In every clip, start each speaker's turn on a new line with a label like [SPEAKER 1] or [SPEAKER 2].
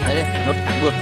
[SPEAKER 1] Đây, nốt luôn.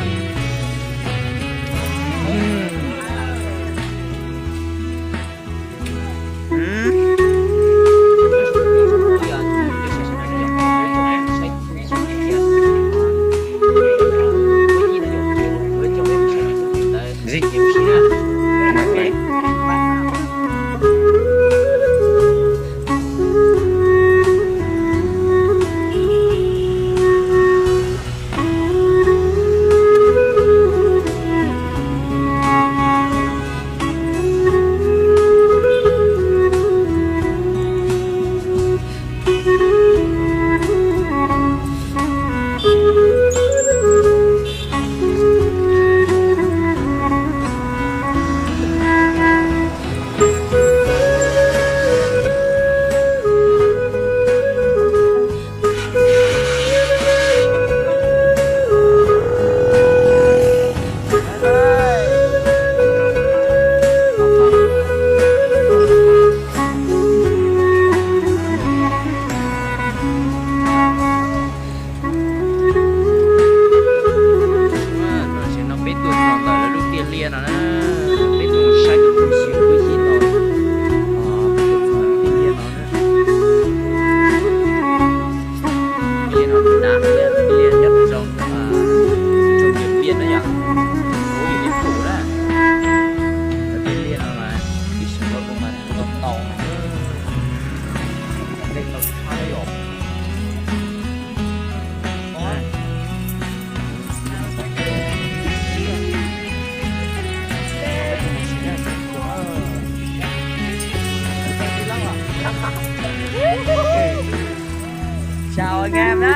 [SPEAKER 2] Chào anh em nhá.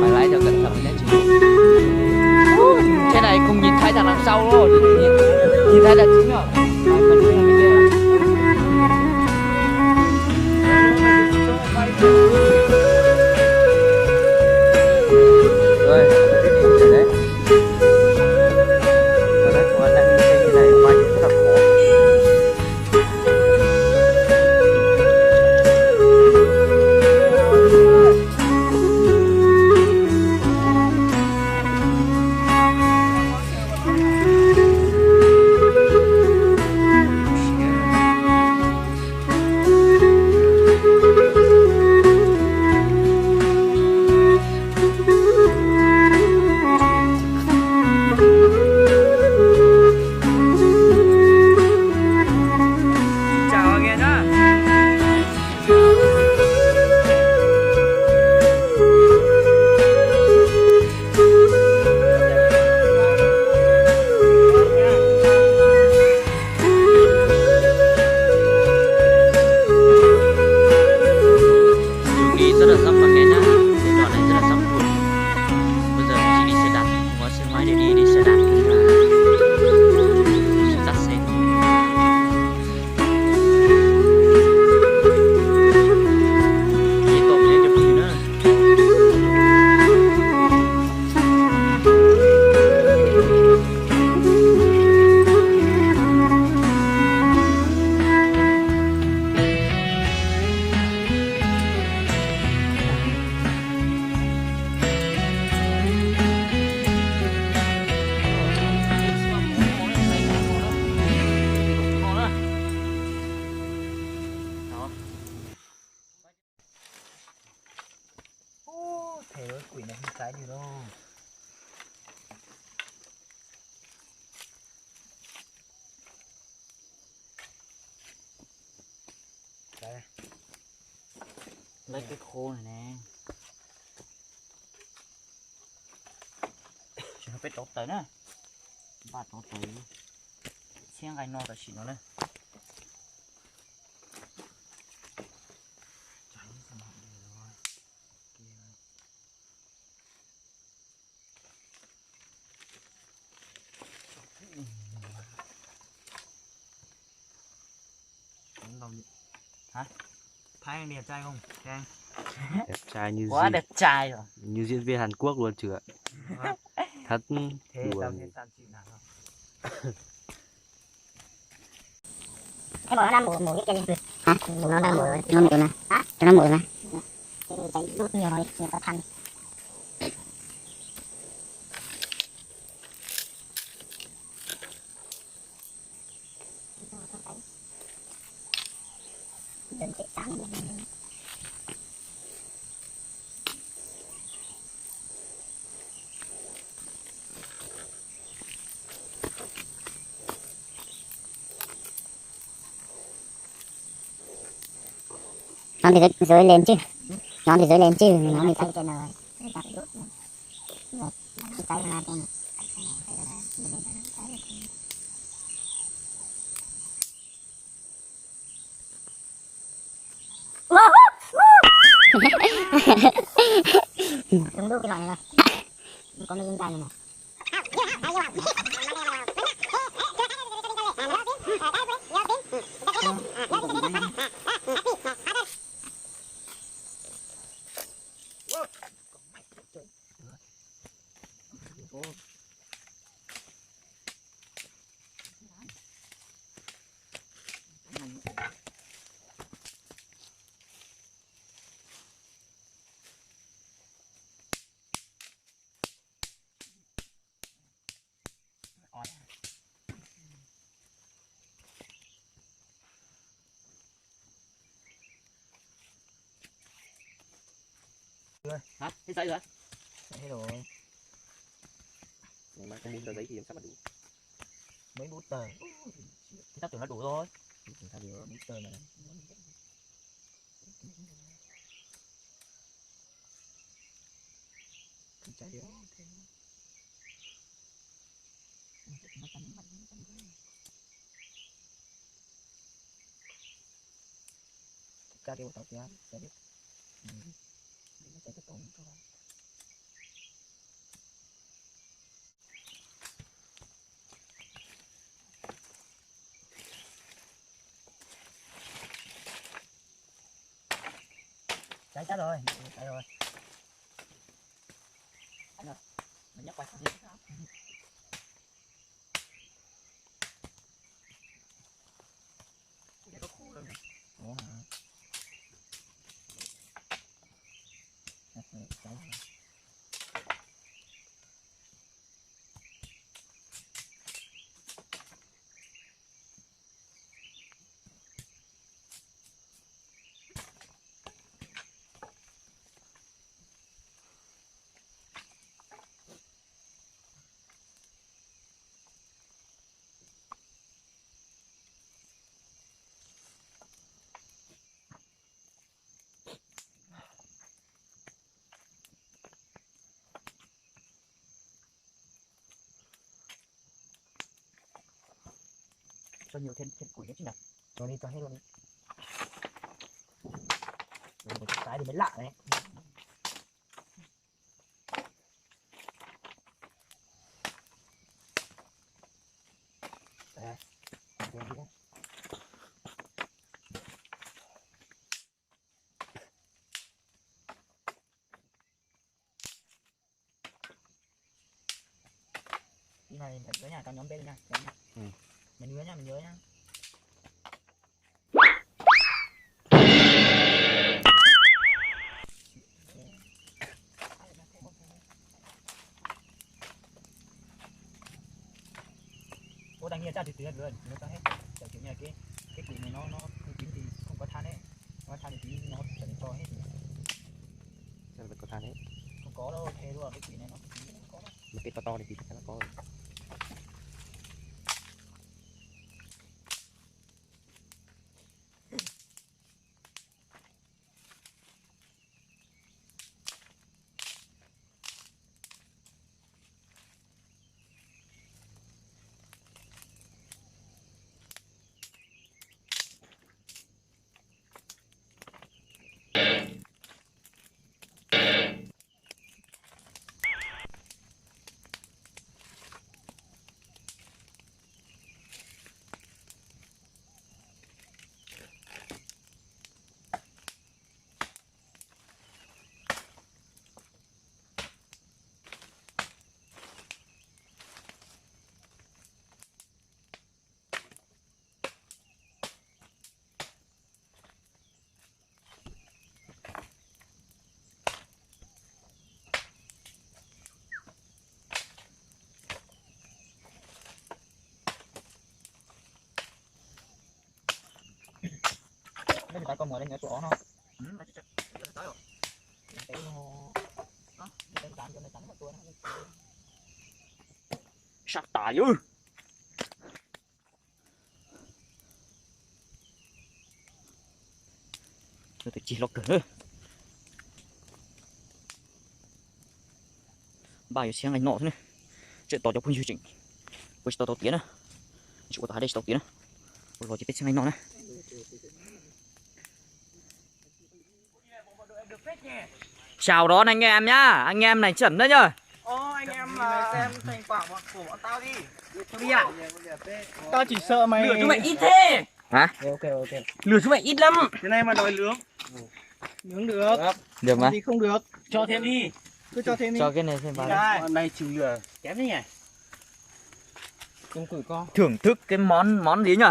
[SPEAKER 1] Mày lái cho cẩn thận nhé chị. Thế này không nhìn thấy thằng đằng sau luôn, nhìn thấy là chính rồi.
[SPEAKER 2] Quỷ này không trái gì đâu. Đây.
[SPEAKER 1] Lấy cái khô này nè. Chỉ nó phải tốt tới nè. Bà tốt tới. Xem gai no là chỉ nó đây.
[SPEAKER 2] Thái đẹp trai không? Trai.
[SPEAKER 3] Đẹp trai như
[SPEAKER 1] quá đẹp trai rồi.
[SPEAKER 3] như diễn viên Hàn Quốc luôn chưa? Thật
[SPEAKER 2] Thế
[SPEAKER 3] đùa.
[SPEAKER 2] tao thế tao chịu nào không?
[SPEAKER 4] Cái bộ nó đang mùa mùa cái gì? Hả? Nó đang mùa nó mùa mà. Hả? Nó mùa mà. Chạy rút nhiều rồi, nhiều có thằng. Đừng chạy sáng. Nó thì dưới lên chứ, nó thì dưới lên chứ, nó thì thấy trên rồi, tay là con. Đúng đúng cái loại này rồi, con nó dính tay này này.
[SPEAKER 1] Hả? Thế dậy rồi?
[SPEAKER 2] Thế rồi.
[SPEAKER 3] Mà không muốn tờ giấy thì làm sao mà đủ?
[SPEAKER 2] Mấy bút tờ.
[SPEAKER 1] Thì tao tưởng nó đủ rồi.
[SPEAKER 2] Tao đưa bút tờ này. Chả được. Chả được tao chả được. Chả được tao.
[SPEAKER 1] Cháy chết rồi. Cháy rồi. Mình nhắc quay.
[SPEAKER 2] Ủa hả? Cháy rồi.
[SPEAKER 1] Cho nhiều thêm củi nữa chứ nào.
[SPEAKER 2] Cho đi cho hết luôn đi.
[SPEAKER 1] Rồi một cái thì mới lạ đấy.
[SPEAKER 2] Đây. Đây đi.
[SPEAKER 1] Cái này phải nhớ nha, tao nhóm bên nha.
[SPEAKER 3] Ừ.
[SPEAKER 1] Mình nhớ nha, mình nhớ nha. Ô đang nghe cha thì tuyệt luôn, nó ta hết. Kiểu như cái củi này nó không chín thì không có than đấy. Nó than thì tí nó sẽ cho hết.
[SPEAKER 3] Sao lại có than hết?
[SPEAKER 1] Không có đâu, thế luôn cái củi này nó không có đâu.
[SPEAKER 3] Một cái to to này thì chắc chắn là có rồi.
[SPEAKER 2] ta con mở lên nhớ chỗ nó
[SPEAKER 1] Sắp tả dữ. Tôi chỉ lọc cửa. Bao nhiêu xe anh nọ thế này. Chuyện tỏ cho quân chỉnh. Tôi tỏ tiền á. Chú có đây tỏ tiền á. Rồi chỉ biết xe anh nọ này. Chào đón anh em nhá. Anh em này chẩn đấy nhá.
[SPEAKER 2] anh em xem thành quả của bọn tao đi.
[SPEAKER 1] Đi ạ.
[SPEAKER 2] Tao chỉ sợ mày
[SPEAKER 1] Lửa chúng mày ít thế. Hả?
[SPEAKER 2] Ok.
[SPEAKER 1] Lửa chúng mày ít lắm.
[SPEAKER 2] Thế này mà đòi nướng. Nướng được.
[SPEAKER 1] Được mà.
[SPEAKER 2] Thì không được.
[SPEAKER 1] Cho thêm đi.
[SPEAKER 2] Cứ cho thêm đi.
[SPEAKER 1] Cho cái này thêm vào.
[SPEAKER 2] Bọn này chịu lửa kém thế nhỉ? Cùng cử con.
[SPEAKER 1] Thưởng thức cái món gì nhỉ?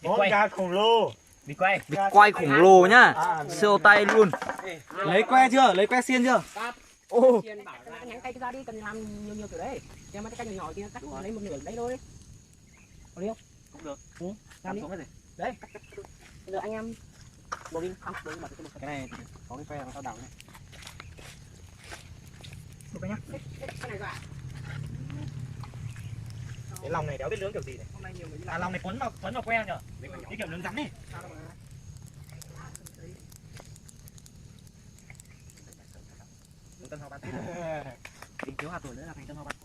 [SPEAKER 2] Món gà khổng lồ.
[SPEAKER 1] Vịt quay khổng lồ nhá. Siêu tay luôn.
[SPEAKER 2] Lấy que chưa? Lấy que xiên chưa?
[SPEAKER 1] Ô.
[SPEAKER 4] Xiên bảo là nhánh cây ra đi, cần làm nhiều kiểu đấy. Nhưng mà cái cây nhỏ nhỏ kia cắt lấy một nửa đấy thôi. Có đi không?
[SPEAKER 2] Không được.
[SPEAKER 4] Ừ, làm đi.
[SPEAKER 2] Xuống cái gì?
[SPEAKER 4] Đấy. Bây giờ anh em bỏ đi không? Bỏ đi bật
[SPEAKER 2] Cái này có cái que làm sao đảo này.
[SPEAKER 4] một cái nhá. Cái này gọi.
[SPEAKER 2] Cái lòng này đéo biết nướng kiểu gì này.
[SPEAKER 4] Hôm nay nhiều người đi
[SPEAKER 2] À lòng này quấn vào que nhở? Cái kiểu nướng rắn đi. Nướng tân hoa bán. Tính thiếu hạt rồi nữa là thành tân hoa bán.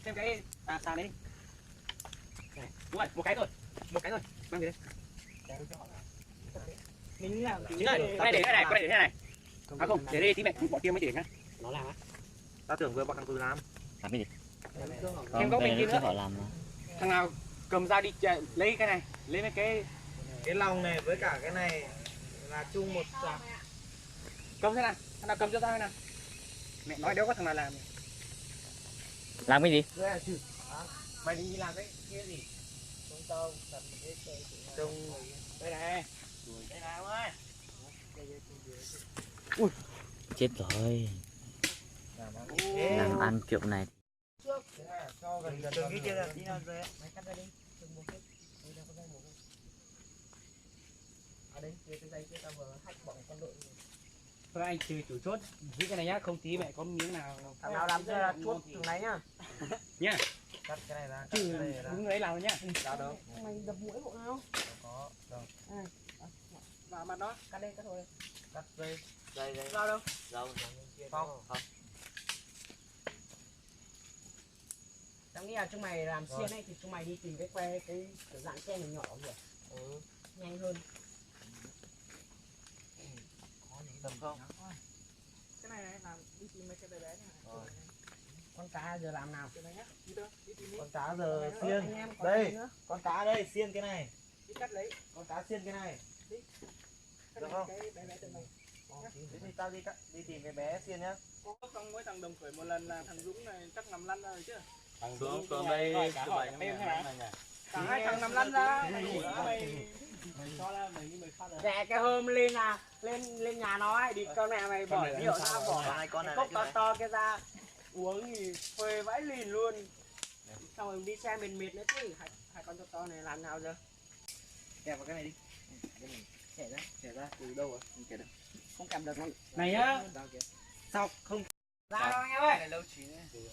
[SPEAKER 1] Thêm cái xà đấy. Đúng rồi, một cái thôi. Mang về đây.
[SPEAKER 4] mình là
[SPEAKER 1] Chính ơi, cái này để thế này. À không, để đây tí mẹ bỏ kia mới để nhá.
[SPEAKER 4] nó làm á.
[SPEAKER 2] Tao tưởng vừa bọn thằng Từ làm.
[SPEAKER 3] làm cái gì
[SPEAKER 1] Em có bên kia nữa.
[SPEAKER 3] họ làm
[SPEAKER 1] Thằng nào cầm ra đi lấy cái này, lấy mấy cái
[SPEAKER 2] Lòng này với cả cái này là chung một sạp.
[SPEAKER 1] cầm thế nào, thằng nào cầm cho tao thế nào. Mẹ nói đéo có thằng nào làm.
[SPEAKER 3] làm cái gì
[SPEAKER 2] Mày đi làm cái gì? Chúng tao cần cái trông
[SPEAKER 1] Đây này.
[SPEAKER 2] đây nào ơi.
[SPEAKER 3] chết rồi làm ăn kiểu này
[SPEAKER 2] Cho gần cái kia ra tí nào rồi. Mày cắt ra đi.
[SPEAKER 4] Ở đây cái dây kia tao vừa hack bỏ con đội.
[SPEAKER 1] Thôi anh trừ chủ chốt giữ cái này nhá, không tí mẹ có miếng nào.
[SPEAKER 4] Thằng nào làm ra chốt từng này nhá.
[SPEAKER 1] Nhá.
[SPEAKER 2] Cắt cái này ra.
[SPEAKER 1] Trừ đúng đấy làm nhá.
[SPEAKER 2] Sao đâu?
[SPEAKER 4] Mày đập mũi bộ nào?
[SPEAKER 2] Có. Đâu.
[SPEAKER 1] Vào mặt đó.
[SPEAKER 4] Cắt đây cắt thôi.
[SPEAKER 2] Cắt dây. Dây.
[SPEAKER 4] Sao đâu?
[SPEAKER 2] Rau không.
[SPEAKER 4] Tao nghĩ là chúng mày làm xiên ấy thì chúng mày đi tìm cái que cái dạng xe nhỏ nhỏ kìa. Nhanh hơn.
[SPEAKER 2] Có những tầm không?
[SPEAKER 4] Cái này làm đi tìm mấy cái bé bé này. Con cá giờ làm nào?
[SPEAKER 2] Con cá giờ
[SPEAKER 4] Anh
[SPEAKER 2] xiên.
[SPEAKER 4] em còn
[SPEAKER 2] Đây.
[SPEAKER 4] gì nữa?
[SPEAKER 2] Con cá đây xiên cái này.
[SPEAKER 4] Đi cắt lấy.
[SPEAKER 2] Con cá xiên cái này. Được không?
[SPEAKER 4] Cái bé bé từ mày.
[SPEAKER 2] Thế thì tao đi tìm cái bé xiên nhá.
[SPEAKER 1] Xong với thằng Đồng khởi một lần là thằng Dũng này chắc nằm lăn ra rồi chứ.
[SPEAKER 3] thằng Dũng còn đây
[SPEAKER 1] cả hỏi em thế nào? Cả hai thằng nằm lăn ra. Mày cho là mày như mày phát rồi.
[SPEAKER 4] Dạ cái hôm lên là lên nhà nó ấy, đi con mẹ mày bỏ rượu ra bỏ
[SPEAKER 2] Hai con này
[SPEAKER 4] cốc to to cái ra uống thì phê vãi lìn luôn. Xong rồi đi xe mệt nữa chứ hai con to này làm nào giờ?
[SPEAKER 2] Kẹp vào cái này đi. Cái này xẻ ra từ đâu rồi? Không kẹp được.
[SPEAKER 4] Không cầm được nó.
[SPEAKER 1] Này nhá.
[SPEAKER 2] Sao không
[SPEAKER 4] Ra đâu anh em ơi.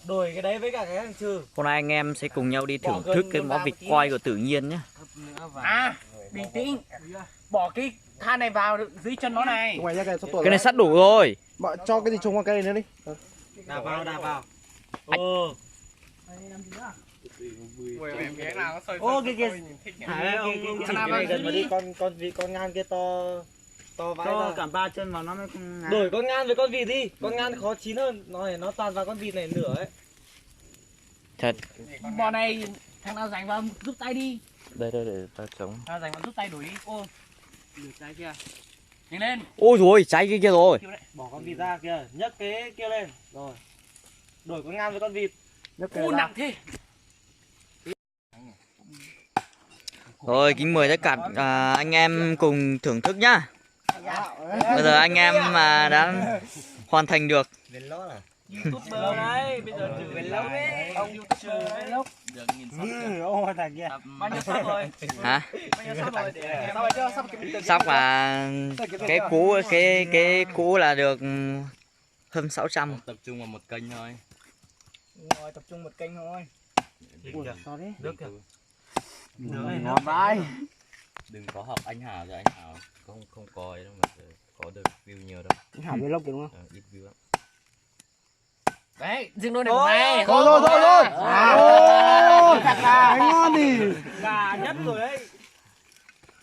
[SPEAKER 2] đổi cái đấy với cả cái thằng Trừ.
[SPEAKER 3] hôm nay anh em sẽ cùng nhau đi thưởng thức cái món vịt quay của tự nhiên nhé
[SPEAKER 1] À, bình tĩnh. Bỏ cái than này vào dưới chân nó này.
[SPEAKER 5] Ngoài ra cái số tuổi
[SPEAKER 3] cái này sắt đủ rồi
[SPEAKER 5] Bọn cho cái gì trùng vào cây này nữa đi.
[SPEAKER 2] Đạp vào.
[SPEAKER 4] Làm gì nữa?
[SPEAKER 1] Em cái nào nó sôi.
[SPEAKER 2] Ô kia
[SPEAKER 1] Hải
[SPEAKER 2] ông chỉ cái này gần mà đi con ngan kia to vãi ra.
[SPEAKER 1] cả ba chân vào nó mới không.
[SPEAKER 2] Đổi con ngan với con vịt đi. Con ngan khó chín hơn. Nó toàn vào con vịt này nửa ấy.
[SPEAKER 3] thật
[SPEAKER 1] Bò này thằng nào rảnh vào giúp tay đi.
[SPEAKER 3] đây để tao chống
[SPEAKER 1] Thằng nào rảnh vào giúp tay đổi đi. Ô. Lửa cháy kia. Nhanh lên.
[SPEAKER 3] ôi rồi cháy cái kia rồi
[SPEAKER 2] Bỏ con vịt ra kìa, nhấc cái kia lên. Rồi. Đổi con ngan với con vịt.
[SPEAKER 1] Ô nặng thế.
[SPEAKER 3] rồi kính mời tất cả anh em cùng thưởng thức nhá bây giờ anh em mà đã hoàn thành được
[SPEAKER 2] YouTuber đấy, bây giờ trừ về lâu đấy. Ông YouTuber đấy lúc.
[SPEAKER 1] Được nghìn sắp thằng kia.
[SPEAKER 2] Bao nhiêu sắp rồi?
[SPEAKER 3] Hả?
[SPEAKER 2] Bao nhiêu sắp rồi để sao vậy chứ? Sắp cái
[SPEAKER 3] Sắp là cái cũ là được hơn 600.
[SPEAKER 6] Tập trung vào một kênh thôi.
[SPEAKER 2] Rồi tập trung một kênh thôi.
[SPEAKER 1] Nước kìa.
[SPEAKER 5] Ngon vãi.
[SPEAKER 6] Đừng có học anh Hào rồi, anh Hào không có ấy đâu mà có được view nhiều đâu.
[SPEAKER 5] Hảo vlog đúng không?
[SPEAKER 6] Ít view lắm.
[SPEAKER 2] Đấy, riêng đôi này của mày.
[SPEAKER 5] Thôi. Cái ngon đi.
[SPEAKER 2] Gà nhất rồi đấy.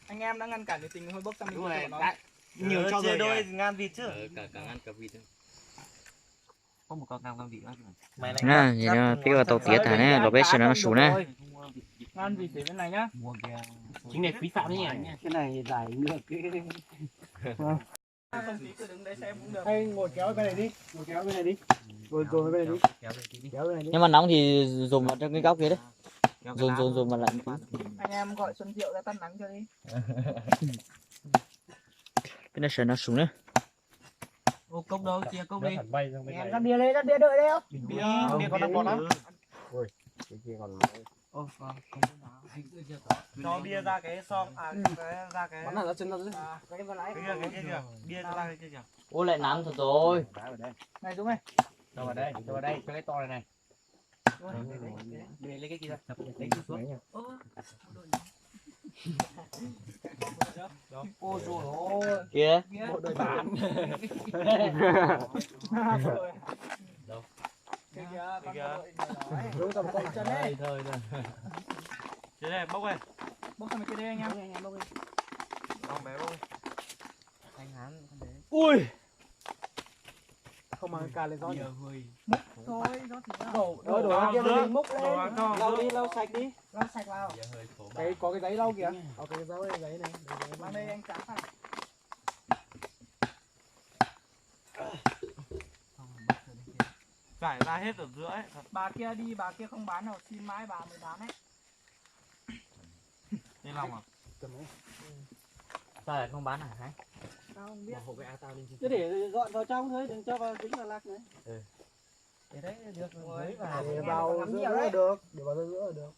[SPEAKER 2] Anh em đã ngăn cản cái tình hơi bốc sang bên kia của nó.
[SPEAKER 1] Nhiều cho rồi đôi ngàn vịt chứ.
[SPEAKER 6] Cả ngăn cả vịt thôi.
[SPEAKER 1] Có một con ngàn vịt nữa.
[SPEAKER 3] Nè, vậy nó tí vào tàu tiết thả nè, location nó xuống nè.
[SPEAKER 2] Ngăn vịt phía bên này nhá.
[SPEAKER 1] Chính này phí phạm đấy nhỉ.
[SPEAKER 5] Cái này giải ngược cái.
[SPEAKER 2] Không tí cứ đứng đấy xem cũng được.
[SPEAKER 5] Hay ngồi kéo bên này đi. Ngồi kéo bên này đi. Ngồi bên này đi. Kéo bên này đi.
[SPEAKER 3] Nhưng mà nóng thì dùng vào trong cái góc kia đấy. Dùng vào lạnh.
[SPEAKER 2] Anh em gọi Xuân Diệu ra tắt nắng cho đi.
[SPEAKER 3] Cái này nó xuống nữa.
[SPEAKER 2] Ô cốc đâu, chia cốc đi.
[SPEAKER 5] Bay sang bên
[SPEAKER 2] Em
[SPEAKER 5] này.
[SPEAKER 2] ra bia lên, ra bia đợi đấy không?
[SPEAKER 1] Bia còn đang bọt lắm.
[SPEAKER 5] Cái kia còn
[SPEAKER 2] Ô, không
[SPEAKER 1] Cho bia ra cái xong ra cái
[SPEAKER 5] bắn ở trên đó chứ.
[SPEAKER 2] cái vừa nãy.
[SPEAKER 1] cái kia kìa. Bia ra cái kia kìa.
[SPEAKER 3] Ô lại nắng thật rồi.
[SPEAKER 2] Này Dũng ơi.
[SPEAKER 5] Cho vào đây, cái to này này.
[SPEAKER 2] Để lấy cái kia ra.
[SPEAKER 5] Lấy xuống.
[SPEAKER 2] Ôi trời ơi.
[SPEAKER 3] Kia.
[SPEAKER 2] Bộ đội bản.
[SPEAKER 6] Đâu?
[SPEAKER 2] Cái kia, con đội nói. Đối cầm con chân đấy.
[SPEAKER 6] Thôi.
[SPEAKER 1] Thế này bốc ơi.
[SPEAKER 2] Bốc sang bên kia đây anh em bốc đi.
[SPEAKER 1] Con bé bốc.
[SPEAKER 5] Ui. Không mang cà lên gió nhỉ?
[SPEAKER 2] Thôi, nó thì nó.
[SPEAKER 5] Đổ vào kia mình múc lên.
[SPEAKER 1] Lau
[SPEAKER 5] Lau đi, lau sạch đi.
[SPEAKER 2] Lau sạch vào.
[SPEAKER 5] Cái có cái giấy lau kìa. Có cái giấy này.
[SPEAKER 2] Mang đây anh chán này.
[SPEAKER 1] Giải ra hết ở giữa ấy.
[SPEAKER 2] Bà kia đi, bà kia không bán đâu, xin mãi bà mới bán ấy.
[SPEAKER 1] Nên lòng à?
[SPEAKER 3] Sao lại không bán hả?
[SPEAKER 2] Tao không biết.
[SPEAKER 5] Cứ để gọn vào trong thôi, đừng cho vào dính vào lạc nữa.
[SPEAKER 2] Để đấy được rồi.
[SPEAKER 5] Để vào giữa được. Để vào giữa được.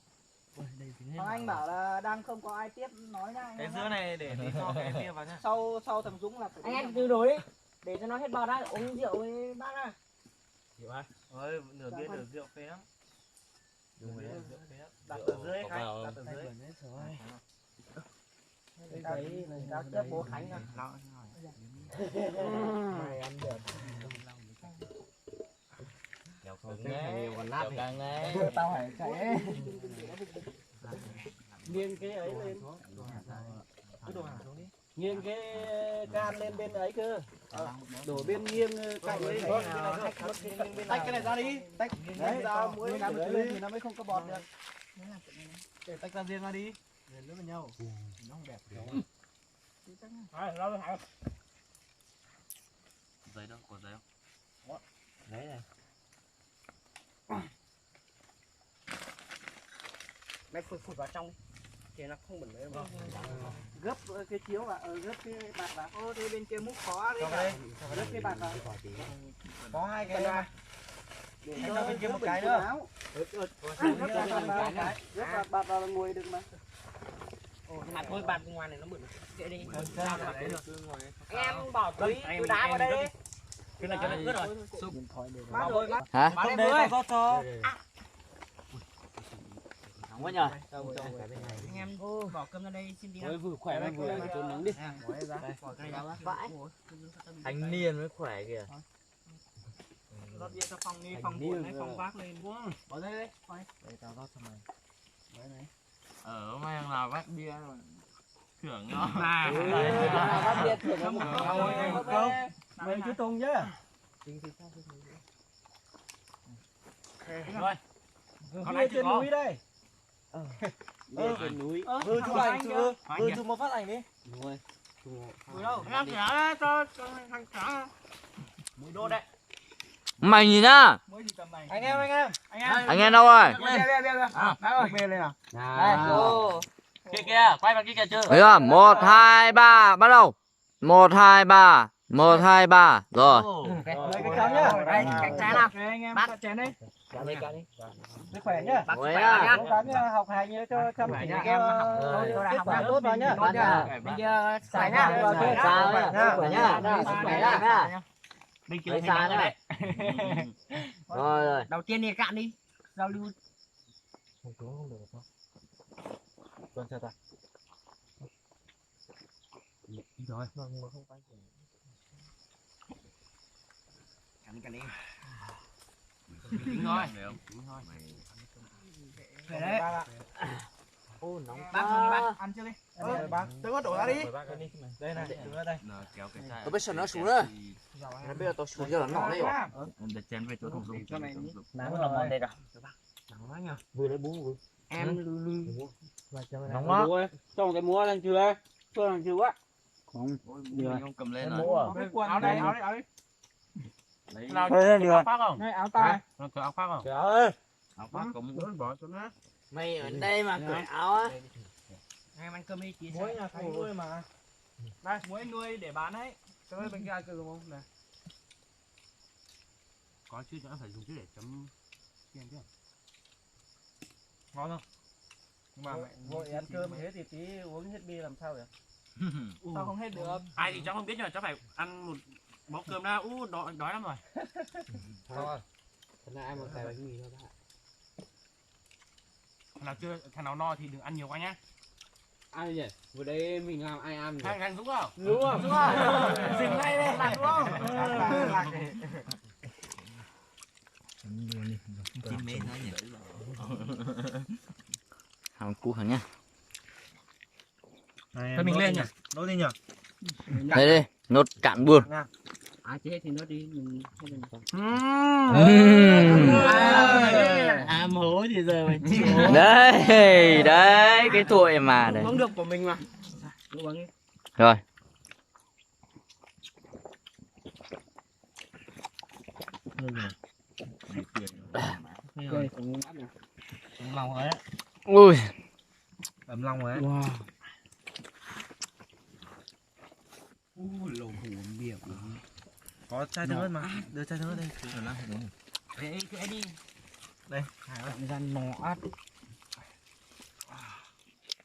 [SPEAKER 2] Thằng anh bảo là đang không có ai tiếp nói nha anh
[SPEAKER 1] Cái
[SPEAKER 2] em
[SPEAKER 1] giữa
[SPEAKER 2] ạ.
[SPEAKER 1] này để cho cái bia vào nhá.
[SPEAKER 2] Sau thằng Dũng là phải
[SPEAKER 4] Anh em từ đổi đi. Để cho nó hết bọt ra, uống rượu với bác ra.
[SPEAKER 1] Ôi, nửa bia nửa rượu phê lắm. Đặt ở dưới khách, đặt ở dưới.
[SPEAKER 5] Cái giấy này
[SPEAKER 2] Đã tiếp bố Khánh rồi.
[SPEAKER 5] mày ăn được.
[SPEAKER 6] Kéo cứng đấy. Kéo căng đấy.
[SPEAKER 2] Tao phải chạy ấy.
[SPEAKER 5] Nghiêng cái ấy lên. Nghiêng cái can lên bên ấy cơ. Đổ bên nghiêng cạnh ấy.
[SPEAKER 1] Tách cái này ra đi. Tách
[SPEAKER 5] Đấy, ra muối
[SPEAKER 2] Làm
[SPEAKER 5] để
[SPEAKER 2] lên
[SPEAKER 5] lên.
[SPEAKER 2] thì nó mới không có bọt được.
[SPEAKER 1] để tách ra riêng ra đi.
[SPEAKER 5] Nó với nhau.
[SPEAKER 6] Giấy đâu? Có giấy không? Giấy này.
[SPEAKER 2] Mày phụt vào trong đi. Thì nó không bẩn đấy đâu.
[SPEAKER 5] Gấp cái chiếu vào, gấp cái bạt vào.
[SPEAKER 2] Ô thế bên kia múc khó đấy.
[SPEAKER 5] Gấp cái bạt vào.
[SPEAKER 1] Có hai cái này.
[SPEAKER 5] Để
[SPEAKER 1] Anh
[SPEAKER 5] cho
[SPEAKER 1] ra bên kia
[SPEAKER 5] gấp
[SPEAKER 1] một
[SPEAKER 5] bình
[SPEAKER 1] cái
[SPEAKER 5] quần
[SPEAKER 1] nữa.
[SPEAKER 5] áo. Gấp bạt vào là ngồi được mà.
[SPEAKER 4] Mặt thôi bạt ngoài này nó bự. Kệ đi.
[SPEAKER 1] Anh
[SPEAKER 4] Em bỏ túi đá vào đây đi.
[SPEAKER 1] cái này cho nó ướt rồi.
[SPEAKER 2] Mát rồi, mát.
[SPEAKER 3] Hả?
[SPEAKER 1] Không đấy tao cho.
[SPEAKER 3] Nóng quá nhờ.
[SPEAKER 4] Anh em bỏ cơm ra đây xin đi.
[SPEAKER 5] Ôi vừa khỏe mà vừa trốn nắng đi.
[SPEAKER 4] Bỏ cái này ra. Vãi.
[SPEAKER 3] Thanh niên mới khỏe kìa.
[SPEAKER 2] Rót bia cho phòng đi, phòng cuộn hay phòng vác lên.
[SPEAKER 5] Bỏ đây đấy.
[SPEAKER 6] Mày là vắt bia rồi. Thưởng nó.
[SPEAKER 5] Bắt bia thưởng nó một câu.
[SPEAKER 2] Mày chứ tung chứ.
[SPEAKER 1] Rồi.
[SPEAKER 2] Còn ai trên núi đây.
[SPEAKER 5] Trên núi.
[SPEAKER 1] Chụp ảnh chụp một phát ảnh đi.
[SPEAKER 2] Núi đâu?
[SPEAKER 1] Em trả cho thằng trả.
[SPEAKER 2] Mũi đô đấy.
[SPEAKER 3] Mày nhìn nhá.
[SPEAKER 2] Mũi gì tầm này?
[SPEAKER 1] Anh em.
[SPEAKER 3] Anh em đâu rồi?
[SPEAKER 2] Bia lên nào.
[SPEAKER 1] Kia quay vào kia kìa chưa?
[SPEAKER 3] Thấy chưa? 1, 2, 3, bắt đầu. 1, 2, 3. 1, 2, 3 rồi.
[SPEAKER 5] Lấy cái chén nhá.
[SPEAKER 4] Đây, cạnh trái nào.
[SPEAKER 5] Anh em
[SPEAKER 4] Bác.
[SPEAKER 5] cắt chén đi.
[SPEAKER 1] Cá đi cá đi.
[SPEAKER 5] Sức khỏe nhá.
[SPEAKER 4] Bác
[SPEAKER 3] Khỏe
[SPEAKER 4] khỏe
[SPEAKER 3] nhá.
[SPEAKER 4] nhá.
[SPEAKER 5] Cố gắng học hành nhá cho chăm chỉ
[SPEAKER 4] Em
[SPEAKER 5] cho
[SPEAKER 4] tôi đã
[SPEAKER 5] kết
[SPEAKER 4] học
[SPEAKER 5] quả
[SPEAKER 4] nhá.
[SPEAKER 5] tốt vào nhá.
[SPEAKER 4] Tốt nhá. Bây giờ khỏe nhá.
[SPEAKER 3] Sao nhá. Khỏe nhá. Khỏe nhá.
[SPEAKER 1] Bên kia
[SPEAKER 3] Lấy
[SPEAKER 1] thì
[SPEAKER 3] xa
[SPEAKER 1] nắng
[SPEAKER 3] nhá.
[SPEAKER 1] đấy.
[SPEAKER 3] Rồi rồi.
[SPEAKER 4] Đầu tiên thì cạn đi. Giao lưu.
[SPEAKER 1] Không được không? Còn sao ta? Rồi. Không phải.
[SPEAKER 4] Cạn đi.
[SPEAKER 1] Đúng rồi.
[SPEAKER 4] Về đấy.
[SPEAKER 3] Ô nóng
[SPEAKER 4] Bác không đi bác. Ăn trước đi.
[SPEAKER 5] Bác, tôi có đổ ra đi.
[SPEAKER 1] Đây này, đứng ở đây.
[SPEAKER 6] kéo cái chai.
[SPEAKER 3] Tôi biết sợ nó xuống nữa. Bây giờ tôi xuống cho nó nọ đấy rồi.
[SPEAKER 6] Để chén về chỗ thùng dùng cho này.
[SPEAKER 1] Nắng là mòn đây rồi.
[SPEAKER 5] Vừa lấy bún vừa.
[SPEAKER 4] Em
[SPEAKER 1] Nóng quá.
[SPEAKER 5] Trong cái múa đang chưa? Tôi đang chưa quá.
[SPEAKER 6] Không cầm lên
[SPEAKER 1] Em
[SPEAKER 6] rồi.
[SPEAKER 1] mua à?
[SPEAKER 5] Cái quần áo đây, áo đây.
[SPEAKER 6] Lấy
[SPEAKER 1] Nào áo khoác không?
[SPEAKER 5] Này áo tay.
[SPEAKER 1] Nó có áo khoác không?
[SPEAKER 5] Trời ơi.
[SPEAKER 6] áo khoác cũng
[SPEAKER 5] Bỏ cho nó.
[SPEAKER 3] Mày ở đây mà cởi áo á.
[SPEAKER 4] em ăn cơm đi chị.
[SPEAKER 5] Muối nhà Khánh nuôi mà. Đây, muối nuôi để bán đấy. Cho ơi bên kia ai cười đúng không? Này.
[SPEAKER 1] Có chứ, nó phải dùng chứ để chấm chiên chứ. Ngon không?
[SPEAKER 5] Nhưng mà mẹ vội ăn cơm thế thì tí uống hết bia làm sao vậy? Sao không hết được?
[SPEAKER 1] Ai thì cháu không biết nhưng mà cháu phải ăn một bó cơm ra. Đói lắm rồi.
[SPEAKER 5] Thôi. Thế nào ai một cái bánh mì thôi bạn.
[SPEAKER 1] Thằng nào no thì đừng ăn nhiều quá nhá.
[SPEAKER 5] Ai nhỉ? Vừa đấy mình làm ai ăn nhỉ?
[SPEAKER 1] Thằng Dũng không?
[SPEAKER 5] Đúng không?
[SPEAKER 1] Dũng không? Dừng ngay đây, lạc đúng không?
[SPEAKER 6] chín mấy nữa nhỉ.
[SPEAKER 3] Hàng cú hàng nhá.
[SPEAKER 1] Thôi mình lên nhỉ? Nốt đi nhỉ?
[SPEAKER 3] Đây đây, nốt cạn buồn.
[SPEAKER 4] Ai chết thì nó đi mình.
[SPEAKER 5] Am hố thì giờ mà chịu.
[SPEAKER 3] Đấy, đấy cái tuổi mà đấy.
[SPEAKER 4] Uống được của mình mà. Uống đi.
[SPEAKER 3] Rồi.
[SPEAKER 5] Rồi, cũng ngắt nè.
[SPEAKER 1] Ấm lòng rồi đấy.
[SPEAKER 3] Ui,
[SPEAKER 1] Ấm lòng rồi đấy.
[SPEAKER 5] Wow.
[SPEAKER 6] Lầu hủ bia của
[SPEAKER 1] Có chai nước mà. Đưa chai nước đây.
[SPEAKER 4] Thế đi.
[SPEAKER 1] Đây.
[SPEAKER 4] Ra nọ.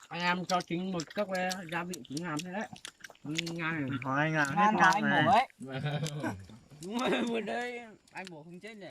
[SPEAKER 4] Anh em cho chính một cốc gia vị chính làm thế đấy. Ngang
[SPEAKER 1] Hỏi anh à, hết
[SPEAKER 4] ngang
[SPEAKER 1] ngon
[SPEAKER 4] anh
[SPEAKER 1] này.
[SPEAKER 4] mổ ấy. Vừa đây anh mổ không chết nhỉ.